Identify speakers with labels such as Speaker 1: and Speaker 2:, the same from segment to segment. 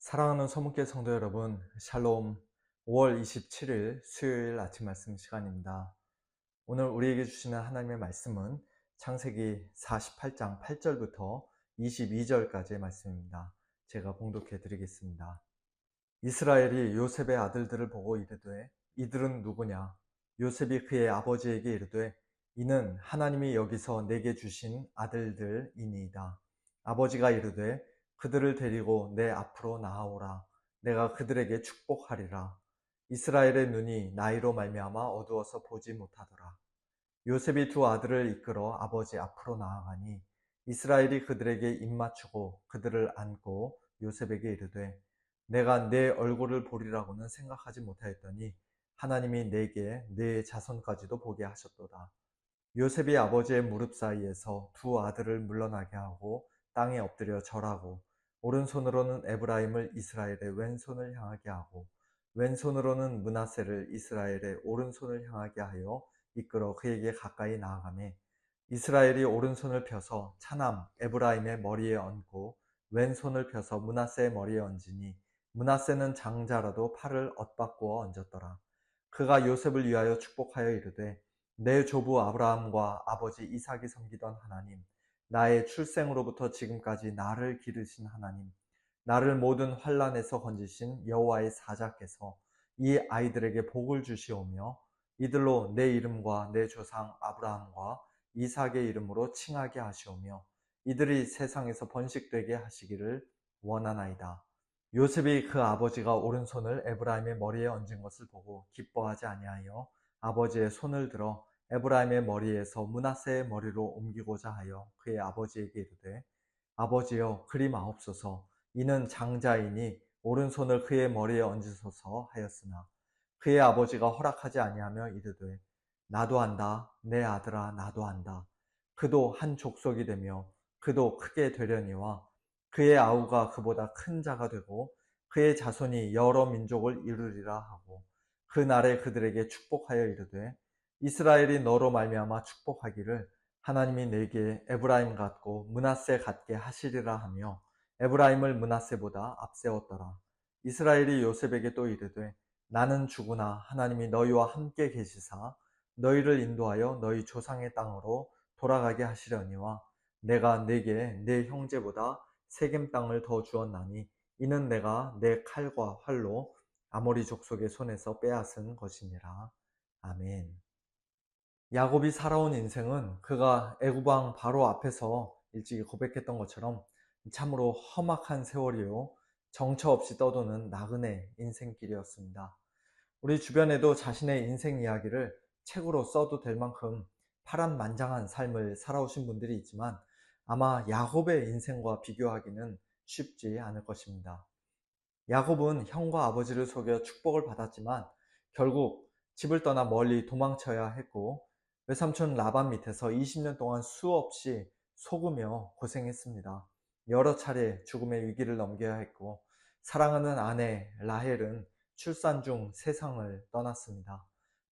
Speaker 1: 사랑하는 서문계 성도 여러분, 샬롬. 5월 27일 수요일 아침 말씀 시간입니다. 오늘 우리에게 주시는 하나님의 말씀은 창세기 48장 8절부터 22절까지의 말씀입니다. 제가 봉독해 드리겠습니다. 이스라엘이 요셉의 아들들을 보고 이르되 이들은 누구냐? 요셉이 그의 아버지에게 이르되 이는 하나님이 여기서 내게 주신 아들들이니이다. 아버지가 이르되 그들을 데리고 내 앞으로 나아오라. 내가 그들에게 축복하리라. 이스라엘의 눈이 나이로 말미암아 어두워서 보지 못하더라. 요셉이 두 아들을 이끌어 아버지 앞으로 나아가니 이스라엘이 그들에게 입맞추고 그들을 안고 요셉에게 이르되 내가 내 얼굴을 보리라고는 생각하지 못하였더니 하나님이 내게 내 자손까지도 보게 하셨도다. 요셉이 아버지의 무릎 사이에서 두 아들을 물러나게 하고 땅에 엎드려 절하고 오른손으로는 에브라임을 이스라엘의 왼손을 향하게 하고 왼손으로는 므낫세를 이스라엘의 오른손을 향하게 하여 이끌어 그에게 가까이 나아가매 이스라엘이 오른손을 펴서 차남 에브라임의 머리에 얹고 왼손을 펴서 므낫세의 머리에 얹으니 므낫세는 장자라도 팔을 엇바꾸어 얹었더라. 그가 요셉을 위하여 축복하여 이르되 내 조부 아브라함과 아버지 이삭이 섬기던 하나님, 나의 출생으로부터 지금까지 나를 기르신 하나님, 나를 모든 환난에서 건지신 여호와의 사자께서 이 아이들에게 복을 주시오며 이들로 내 이름과 내 조상 아브라함과 이삭의 이름으로 칭하게 하시오며 이들이 세상에서 번식되게 하시기를 원하나이다. 요셉이 그 아버지가 오른손을 에브라임의 머리에 얹은 것을 보고 기뻐하지 아니하여 아버지의 손을 들어 에브라임의 머리에서 므낫세의 머리로 옮기고자 하여 그의 아버지에게 이르되 아버지여 그리마옵소서. 이는 장자이니 오른손을 그의 머리에 얹으소서 하였으나 그의 아버지가 허락하지 아니하며 이르되 나도 안다 내 아들아 나도 안다. 그도 한 족속이 되며 그도 크게 되려니와 그의 아우가 그보다 큰 자가 되고 그의 자손이 여러 민족을 이루리라 하고 그 날에 그들에게 축복하여 이르되 이스라엘이 너로 말미암아 축복하기를 하나님이 내게 에브라임 같고 므낫세 같게 하시리라 하며 에브라임을 므낫세보다 앞세웠더라. 이스라엘이 요셉에게 또 이르되 나는 죽으나 하나님이 너희와 함께 계시사 너희를 인도하여 너희 조상의 땅으로 돌아가게 하시려니와 내가 내게 내 형제보다 세겜 땅을 더 주었나니 이는 내가 내 칼과 활로 아모리 족속의 손에서 빼앗은 것이니라. 아멘. 야곱이 살아온 인생은 그가 애굽 왕 바로 앞에서 일찍이 고백했던 것처럼 참으로 험악한 세월이요 정처 없이 떠도는 나그네 인생길이었습니다. 우리 주변에도 자신의 인생 이야기를 책으로 써도 될 만큼 파란만장한 삶을 살아오신 분들이 있지만 아마 야곱의 인생과 비교하기는 쉽지 않을 것입니다. 야곱은 형과 아버지를 속여 축복을 받았지만 결국 집을 떠나 멀리 도망쳐야 했고 외삼촌 라반 밑에서 20년 동안 수없이 속으며 고생했습니다. 여러 차례 죽음의 위기를 넘겨야 했고 사랑하는 아내 라헬은 출산 중 세상을 떠났습니다.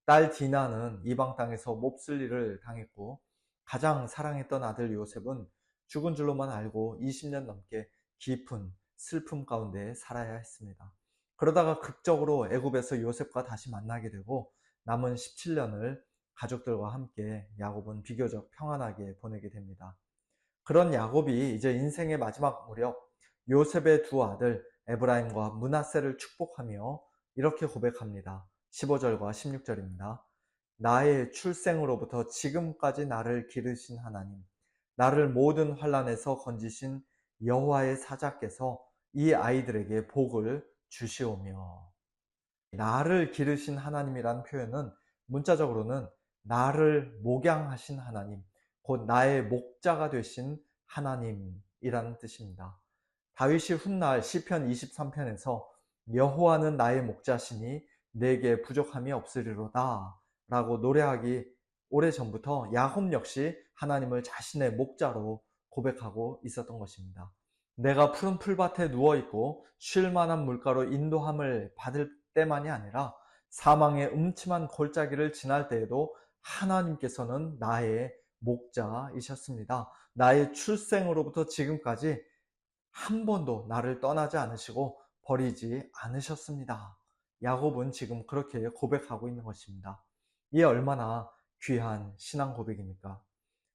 Speaker 1: 딸 디나는 이방 땅에서 몹쓸 일을 당했고 가장 사랑했던 아들 요셉은 죽은 줄로만 알고 20년 넘게 깊은 슬픔 가운데 살아야 했습니다. 그러다가 극적으로 애굽에서 요셉과 다시 만나게 되고 남은 17년을 가족들과 함께 야곱은 비교적 평안하게 보내게 됩니다. 그런 야곱이 이제 인생의 마지막 무렵 요셉의 두 아들 에브라임과 므낫세를 축복하며 이렇게 고백합니다. 15절과 16절입니다. 나의 출생으로부터 지금까지 나를 기르신 하나님, 나를 모든 환난에서 건지신 여호와의 사자께서 이 아이들에게 복을 주시오며. 나를 기르신 하나님이라는 표현은 문자적으로는 나를 목양하신 하나님, 곧 나의 목자가 되신 하나님이라는 뜻입니다. 다윗이 훗날 시편 23편에서 여호와는 나의 목자시니 내게 부족함이 없으리로다 라고 노래하기 오래전부터 야곱 역시 하나님을 자신의 목자로 고백하고 있었던 것입니다. 내가 푸른 풀밭에 누워있고 쉴 만한 물가로 인도함을 받을 때만이 아니라 사망의 음침한 골짜기를 지날 때에도 하나님께서는 나의 목자이셨습니다. 나의 출생으로부터 지금까지 한 번도 나를 떠나지 않으시고 버리지 않으셨습니다. 야곱은 지금 그렇게 고백하고 있는 것입니다. 이게 얼마나 귀한 신앙 고백입니까?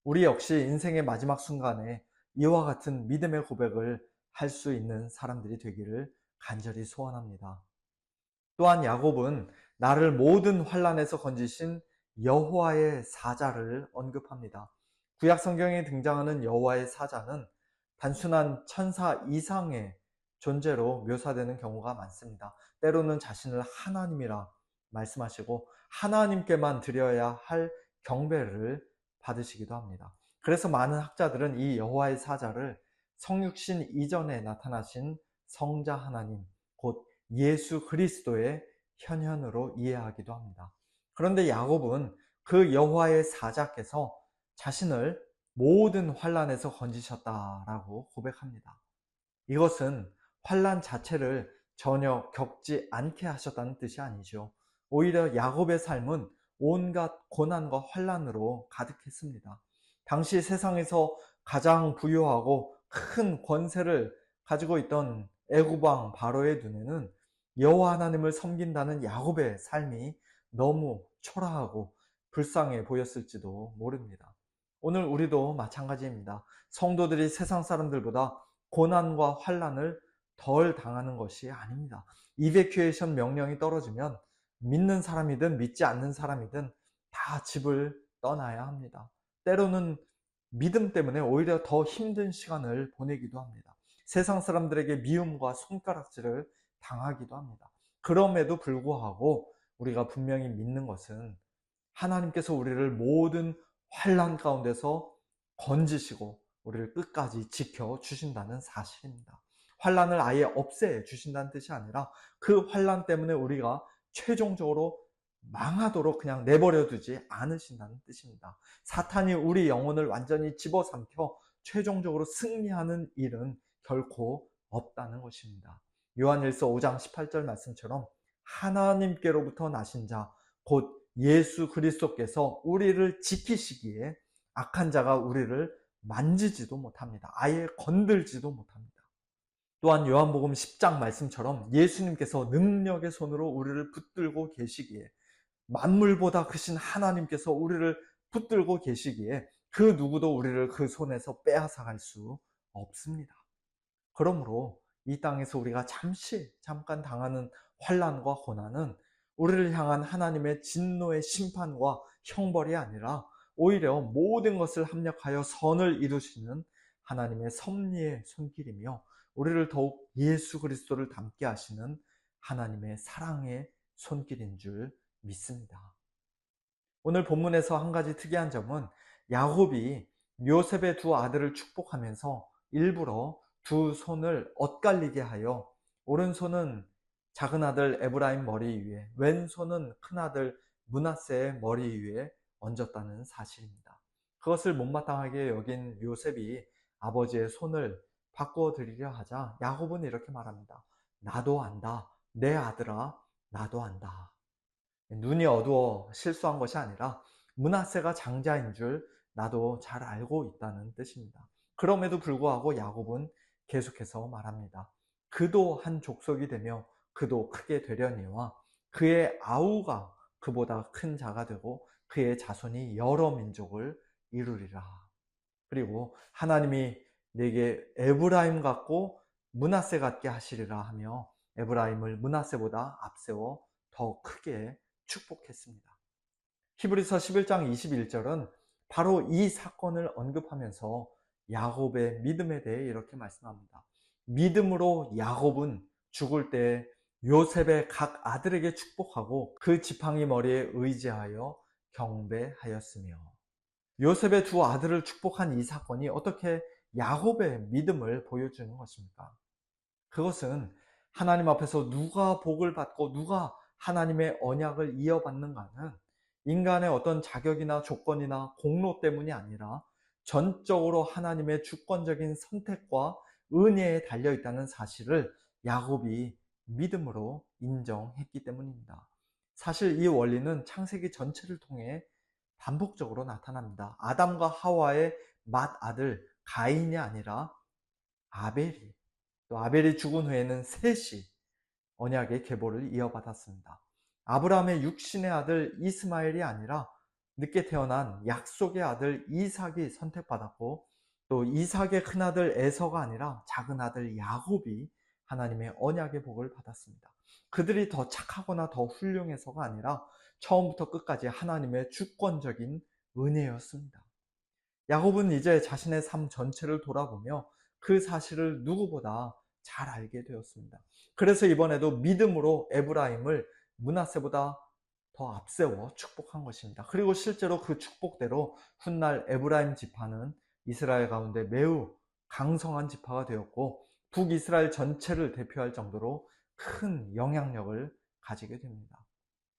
Speaker 1: 우리 역시 인생의 마지막 순간에 이와 같은 믿음의 고백을 할 수 있는 사람들이 되기를 간절히 소원합니다. 또한 야곱은 나를 모든 환난에서 건지신 여호와의 사자를 언급합니다. 구약 성경에 등장하는 여호와의 사자는 단순한 천사 이상의 존재로 묘사되는 경우가 많습니다. 때로는 자신을 하나님이라 말씀하시고 하나님께만 드려야 할 경배를 받으시기도 합니다. 그래서 많은 학자들은 이 여호와의 사자를 성육신 이전에 나타나신 성자 하나님, 곧 예수 그리스도의 현현으로 이해하기도 합니다. 그런데 야곱은 그 여호와의 사자께서 자신을 모든 환난에서 건지셨다라고 고백합니다. 이것은 환난 자체를 전혀 겪지 않게 하셨다는 뜻이 아니죠. 오히려 야곱의 삶은 온갖 고난과 환난으로 가득했습니다. 당시 세상에서 가장 부유하고 큰 권세를 가지고 있던 애굽 왕 바로의 눈에는 여호와 하나님을 섬긴다는 야곱의 삶이 너무 초라하고 불쌍해 보였을지도 모릅니다. 오늘 우리도 마찬가지입니다. 성도들이 세상 사람들보다 고난과 환난을 덜 당하는 것이 아닙니다. 이베큐에이션 명령이 떨어지면 믿는 사람이든 믿지 않는 사람이든 다 집을 떠나야 합니다. 때로는 믿음 때문에 오히려 더 힘든 시간을 보내기도 합니다. 세상 사람들에게 미움과 손가락질을 당하기도 합니다. 그럼에도 불구하고 우리가 분명히 믿는 것은 하나님께서 우리를 모든 환난 가운데서 건지시고 우리를 끝까지 지켜주신다는 사실입니다. 환난을 아예 없애 주신다는 뜻이 아니라 그 환난 때문에 우리가 최종적으로 망하도록 그냥 내버려 두지 않으신다는 뜻입니다. 사탄이 우리 영혼을 완전히 집어삼켜 최종적으로 승리하는 일은 결코 없다는 것입니다. 요한일서 5장 18절 말씀처럼 하나님께로부터 나신 자, 곧 예수 그리스도께서 우리를 지키시기에 악한 자가 우리를 만지지도 못합니다. 아예 건들지도 못합니다. 또한 요한복음 10장 말씀처럼 예수님께서 능력의 손으로 우리를 붙들고 계시기에, 만물보다 크신 하나님께서 우리를 붙들고 계시기에 그 누구도 우리를 그 손에서 빼앗아갈 수 없습니다. 그러므로 이 땅에서 우리가 잠깐 당하는 환난과 고난은 우리를 향한 하나님의 진노의 심판과 형벌이 아니라 오히려 모든 것을 합력하여 선을 이루시는 하나님의 섭리의 손길이며 우리를 더욱 예수 그리스도를 닮게 하시는 하나님의 사랑의 손길인 줄 믿습니다. 오늘 본문에서 한 가지 특이한 점은 야곱이 요셉의 두 아들을 축복하면서 일부러 두 손을 엇갈리게 하여 오른손은 작은 아들 에브라임 머리 위에, 왼손은 큰 아들 므낫세의 머리 위에 얹었다는 사실입니다. 그것을 못마땅하게 여긴 요셉이 아버지의 손을 바꾸어 드리려 하자 야곱은 이렇게 말합니다. 나도 안다. 내 아들아, 나도 안다. 눈이 어두워 실수한 것이 아니라 므낫세가 장자인 줄 나도 잘 알고 있다는 뜻입니다. 그럼에도 불구하고 야곱은 계속해서 말합니다. 그도 한 족속이 되며 그도 크게 되려니와 그의 아우가 그보다 큰 자가 되고 그의 자손이 여러 민족을 이루리라. 그리고 하나님이 내게 에브라임 같고 므낫세 같게 하시리라 하며 에브라임을 므낫세보다 앞세워 더 크게 축복했습니다. 히브리서 11장 21절은 바로 이 사건을 언급하면서 야곱의 믿음에 대해 이렇게 말씀합니다. 믿음으로 야곱은 죽을 때 요셉의 각 아들에게 축복하고 그 지팡이 머리에 의지하여 경배하였으며, 요셉의 두 아들을 축복한 이 사건이 어떻게 야곱의 믿음을 보여주는 것입니까? 그것은 하나님 앞에서 누가 복을 받고 누가 하나님의 언약을 이어받는가는 인간의 어떤 자격이나 조건이나 공로 때문이 아니라 전적으로 하나님의 주권적인 선택과 은혜에 달려있다는 사실을 야곱이 믿음으로 인정했기 때문입니다. 사실 이 원리는 창세기 전체를 통해 반복적으로 나타납니다. 아담과 하와의 맏아들 가인이 아니라 아벨이, 또 아벨이 죽은 후에는 셋이 언약의 계보를 이어받았습니다. 아브라함의 육신의 아들 이스마엘이 아니라 늦게 태어난 약속의 아들 이삭이 선택받았고, 또 이삭의 큰아들 에서가 아니라 작은 아들 야곱이 하나님의 언약의 복을 받았습니다. 그들이 더 착하거나 더 훌륭해서가 아니라 처음부터 끝까지 하나님의 주권적인 은혜였습니다. 야곱은 이제 자신의 삶 전체를 돌아보며 그 사실을 누구보다 잘 알게 되었습니다. 그래서 이번에도 믿음으로 에브라임을 므낫세보다 더 앞세워 축복한 것입니다. 그리고 실제로 그 축복대로 훗날 에브라임 지파는 이스라엘 가운데 매우 강성한 지파가 되었고, 북이스라엘 전체를 대표할 정도로 큰 영향력을 가지게 됩니다.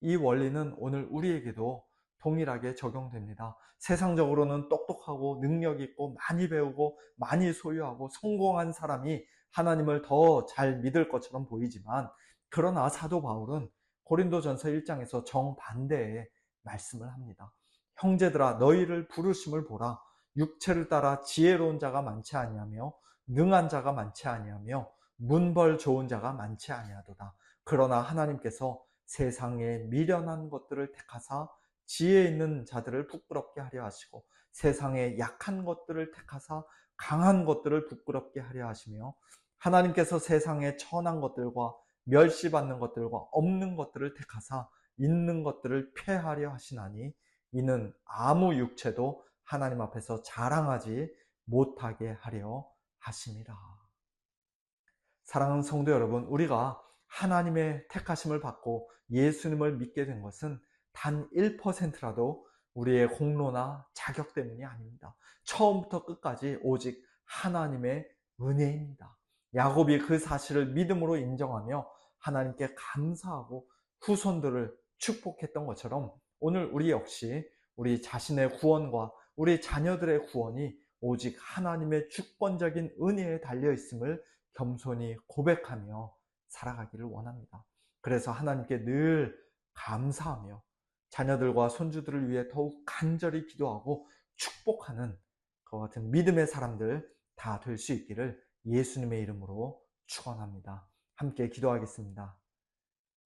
Speaker 1: 이 원리는 오늘 우리에게도 동일하게 적용됩니다. 세상적으로는 똑똑하고 능력 있고 많이 배우고 많이 소유하고 성공한 사람이 하나님을 더 잘 믿을 것처럼 보이지만, 그러나 사도 바울은 고린도전서 1장에서 정반대의 말씀을 합니다. 형제들아, 너희를 부르심을 보라. 육체를 따라 지혜로운 자가 많지 아니하며 능한 자가 많지 아니하며 문벌 좋은 자가 많지 아니하도다. 그러나 하나님께서 세상에 미련한 것들을 택하사 지혜 있는 자들을 부끄럽게 하려 하시고, 세상에 약한 것들을 택하사 강한 것들을 부끄럽게 하려 하시며, 하나님께서 세상에 천한 것들과 멸시받는 것들과 없는 것들을 택하사 있는 것들을 폐하려 하시나니, 이는 아무 육체도 하나님 앞에서 자랑하지 못하게 하려 하심이라. 사랑하는 성도 여러분, 우리가 하나님의 택하심을 받고 예수님을 믿게 된 것은 단 1%라도 우리의 공로나 자격 때문이 아닙니다. 처음부터 끝까지 오직 하나님의 은혜입니다. 야곱이 그 사실을 믿음으로 인정하며 하나님께 감사하고 후손들을 축복했던 것처럼, 오늘 우리 역시 우리 자신의 구원과 우리 자녀들의 구원이 오직 하나님의 주권적인 은혜에 달려 있음을 겸손히 고백하며 살아가기를 원합니다. 그래서 하나님께 늘 감사하며 자녀들과 손주들을 위해 더욱 간절히 기도하고 축복하는 그와 같은 믿음의 사람들 다 될 수 있기를 예수님의 이름으로 축원합니다. 함께 기도하겠습니다.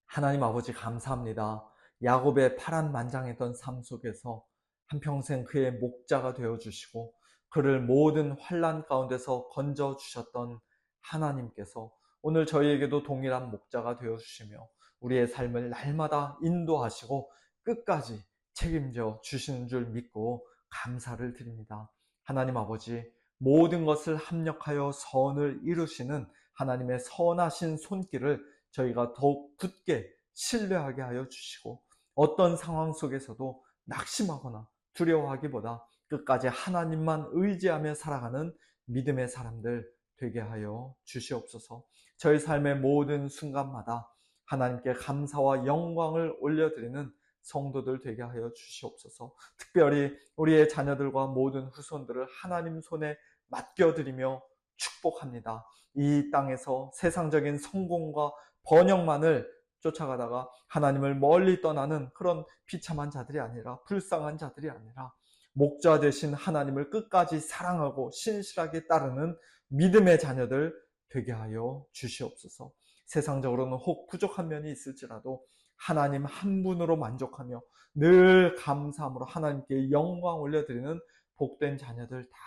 Speaker 1: 하나님 아버지, 감사합니다. 야곱의 파란만장했던 삶 속에서 한평생 그의 목자가 되어주시고 그를 모든 환난 가운데서 건져주셨던 하나님께서 오늘 저희에게도 동일한 목자가 되어주시며 우리의 삶을 날마다 인도하시고 끝까지 책임져 주시는 줄 믿고 감사를 드립니다. 하나님 아버지, 모든 것을 합력하여 선을 이루시는 하나님의 선하신 손길을 저희가 더욱 굳게 신뢰하게 하여 주시고, 어떤 상황 속에서도 낙심하거나 두려워하기보다 끝까지 하나님만 의지하며 살아가는 믿음의 사람들 되게 하여 주시옵소서. 저희 삶의 모든 순간마다 하나님께 감사와 영광을 올려드리는 성도들 되게 하여 주시옵소서. 특별히 우리의 자녀들과 모든 후손들을 하나님 손에 맡겨드리며 축복합니다. 이 땅에서 세상적인 성공과 번영만을 쫓아가다가 하나님을 멀리 떠나는 그런 비참한 자들이 아니라, 불쌍한 자들이 아니라 목자 되신 하나님을 끝까지 사랑하고 신실하게 따르는 믿음의 자녀들 되게 하여 주시옵소서. 세상적으로는 혹 부족한 면이 있을지라도 하나님 한 분으로 만족하며 늘 감사함으로 하나님께 영광 올려드리는 복된 자녀들 다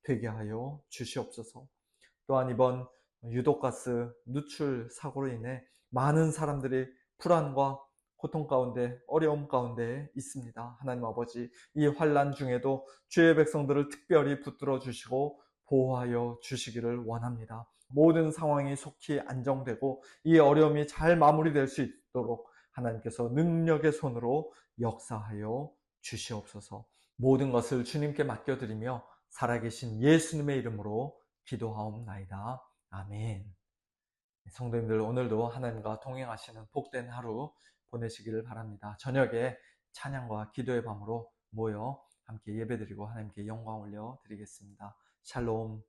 Speaker 1: 되게 하여 주시옵소서. 또한 이번 유독가스 누출 사고로 인해 많은 사람들이 불안과 고통 가운데, 어려움 가운데 있습니다. 하나님 아버지, 이 환난 중에도 주의 백성들을 특별히 붙들어 주시고 보호하여 주시기를 원합니다. 모든 상황이 속히 안정되고 이 어려움이 잘 마무리될 수 있도록 하나님께서 능력의 손으로 역사하여 주시옵소서. 모든 것을 주님께 맡겨드리며 살아계신 예수님의 이름으로 기도하옵나이다. 아멘. 성도님들, 오늘도 하나님과 동행하시는 복된 하루 보내시기를 바랍니다. 저녁에 찬양과 기도의 밤으로 모여 함께 예배드리고 하나님께 영광 올려 드리겠습니다. 샬롬.